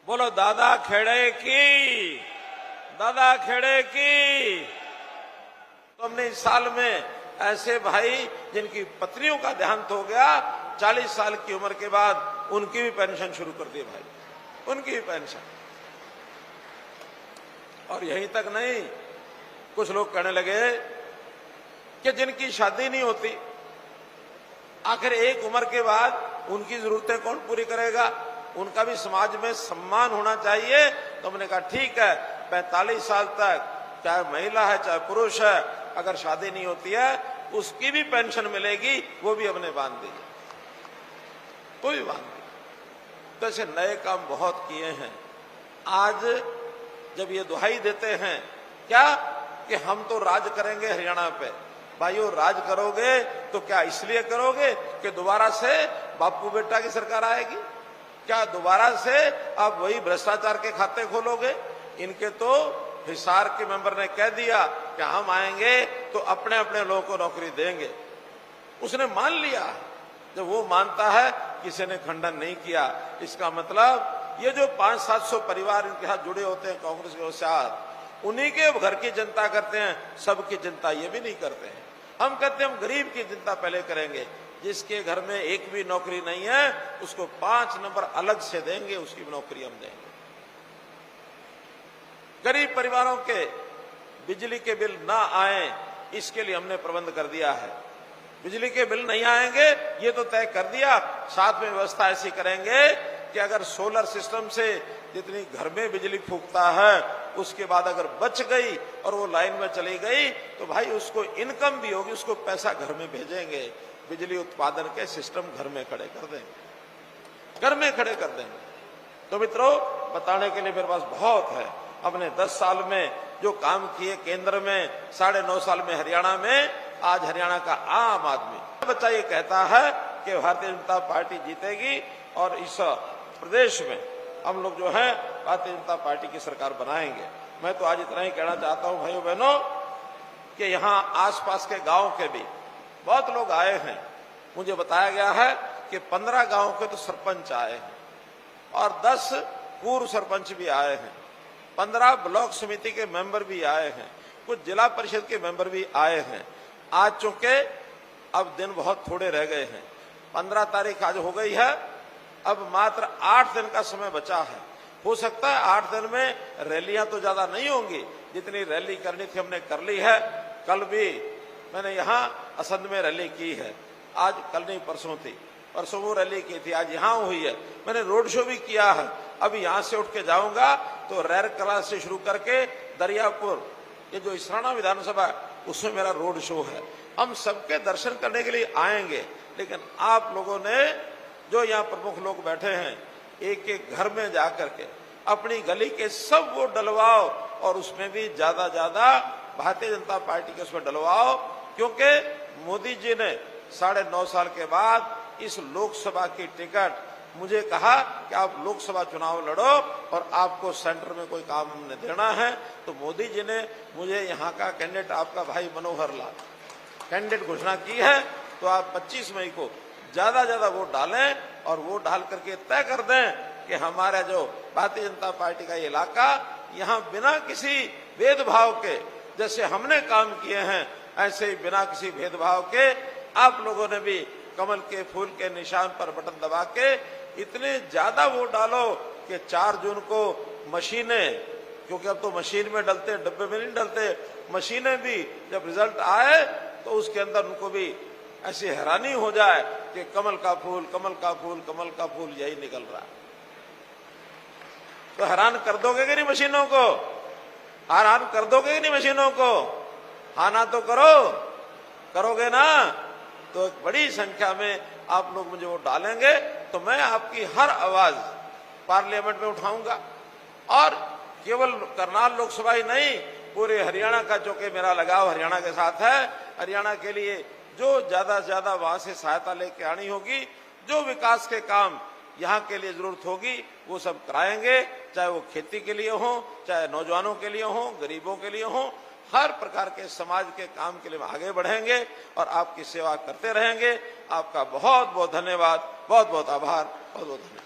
बोलो दादा खेड़े की, दादा खेड़े की। तो हमने इस साल में ऐसे भाई जिनकी पत्नियों का देहांत हो गया 40 साल की उम्र के बाद, उनकी भी पेंशन शुरू कर दी भाई, उनकी भी पेंशन। और यहीं तक नहीं, कुछ लोग कहने लगे कि जिनकी शादी नहीं होती, आखिर एक उम्र के बाद उनकी जरूरतें कौन पूरी करेगा, उनका भी समाज में सम्मान होना चाहिए। तो हमने कहा ठीक है, 45 साल तक चाहे महिला है चाहे पुरुष है, अगर शादी नहीं होती है उसकी भी पेंशन मिलेगी, वो भी हमने बांध दी, वो भी बांध दी। तो ऐसे नए काम बहुत किए हैं। आज जब ये दुहाई देते हैं क्या कि हम तो राज करेंगे हरियाणा पे, भाइयों राज करोगे तो क्या इसलिए करोगे कि दोबारा से बापू बेटा की सरकार आएगी? क्या दोबारा से आप वही भ्रष्टाचार के खाते खोलोगे? इनके तो हिसार के मेंबर ने कह दिया कि हम आएंगे तो अपने अपने लोगों को नौकरी देंगे। उसने मान लिया। जब वो मानता है, किसी ने खंडन नहीं किया। इसका मतलब ये जो 500-700 परिवार इनके साथ जुड़े होते हैं कांग्रेस के साथ, उन्हीं के घर की जनता करते हैं, सबकी जनता ये भी नहीं करते हैं। हम कहते हैं हम गरीब की जनता पहले करेंगे। जिसके घर में एक भी नौकरी नहीं है उसको 5 नंबर अलग से देंगे, उसकी नौकरी हम देंगे। गरीब परिवारों के बिजली के बिल ना आए, इसके लिए हमने प्रबंध कर दिया है। बिजली के बिल नहीं आएंगे ये तो तय कर दिया, साथ में व्यवस्था ऐसी करेंगे कि अगर सोलर सिस्टम से जितनी घर में बिजली फूकता है उसके बाद अगर बच गई और वो लाइन में चली गई तो भाई उसको इनकम भी होगी, उसको पैसा घर में भेजेंगे। बिजली उत्पादन के सिस्टम घर में खड़े कर देंगे, घर में खड़े कर देंगे। तो मित्रों, बताने के लिए मेरे पास बहुत है। हमने 10 साल में जो काम किए केंद्र में, 9.5 साल में हरियाणा में, आज हरियाणा का आम आदमी बच्चा ये कहता है कि भारतीय जनता पार्टी जीतेगी और इस प्रदेश में हम लोग जो है भारतीय जनता पार्टी की सरकार बनाएंगे। मैं तो आज इतना ही कहना चाहता हूं भाइयों बहनों कि यहाँ आसपास के गांव के भी बहुत लोग आए हैं। मुझे बताया गया है कि 15 गांव के तो सरपंच आए हैं और 10 पूर्व सरपंच भी आए हैं, 15 ब्लॉक समिति के मेंबर भी आए हैं, कुछ जिला परिषद के मेंबर भी आए हैं। आज चूंकि अब दिन बहुत थोड़े रह गए हैं, 15 तारीख आज हो गई है, अब मात्र 8 दिन का समय बचा है। हो सकता है 8 दिन में रैलियां तो ज्यादा नहीं होंगी, जितनी रैली करनी थी हमने कर ली है। कल भी मैंने यहाँ असंध में रैली की है, आज कल नहीं परसों थी, परसों वो रैली की थी, आज यहाँ हुई है। मैंने रोड शो भी किया है। अभी यहाँ से उठ के जाऊंगा तो रैर कला से शुरू करके दरियापुर, ये जो इसराना विधानसभा है उसमें मेरा रोड शो है। हम सबके दर्शन करने के लिए आएंगे, लेकिन आप लोगों ने जो यहाँ प्रमुख लोग बैठे हैं, एक एक घर में जाकर के अपनी गली के सब वोट डलवाओ और उसमें भी ज्यादा भारतीय जनता पार्टी के उसमें डलवाओ, क्योंकि मोदी जी ने 9.5 साल के बाद इस लोकसभा की टिकट मुझे कहा कि आप लोकसभा चुनाव लड़ो और आपको सेंटर में कोई काम हमने देना है। तो मोदी जी ने मुझे यहाँ का कैंडिडेट आपका भाई मनोहर लाल कैंडिडेट घोषणा की है। तो आप 25 मई को ज्यादा वोट डालें और वोट डाल करके तय कर दें कि हमारा जो भारतीय जनता पार्टी का इलाका, यहाँ बिना किसी भेदभाव के, जैसे हमने काम किए हैं ऐसे ही बिना किसी भेदभाव के आप लोगों ने भी कमल के फूल के निशान पर बटन दबा के इतने ज्यादा वोट डालो कि 4 जून को मशीनें, क्योंकि अब तो मशीन में डलते, डब्बे में नहीं डलते, मशीनें भी जब रिजल्ट आए तो उसके अंदर उनको भी ऐसी हैरानी हो जाए कि कमल का फूल, कमल का फूल, कमल का फूल यही निकल रहा है। तो हैरान कर दोगे कि नहीं मशीनों को? हैरान कर दोगे कि नहीं मशीनों को? हाँ ना तो करो, करोगे ना? तो एक बड़ी संख्या में आप लोग मुझे वोट डालेंगे तो मैं आपकी हर आवाज पार्लियामेंट में उठाऊंगा। और केवल करनाल लोकसभा ही नहीं, पूरे हरियाणा का, जो कि मेरा लगाव हरियाणा के साथ है, हरियाणा के लिए जो ज्यादा से ज्यादा वहां से सहायता लेके आनी होगी, जो विकास के काम यहाँ के लिए जरूरत होगी वो सब कराएंगे, चाहे वो खेती के लिए हो, चाहे नौजवानों के लिए हो, गरीबों के लिए हो, हर प्रकार के समाज के काम के लिए आगे बढ़ेंगे और आपकी सेवा करते रहेंगे। आपका बहुत बहुत धन्यवाद, बहुत बहुत आभार, बहुत बहुत धन्यवाद।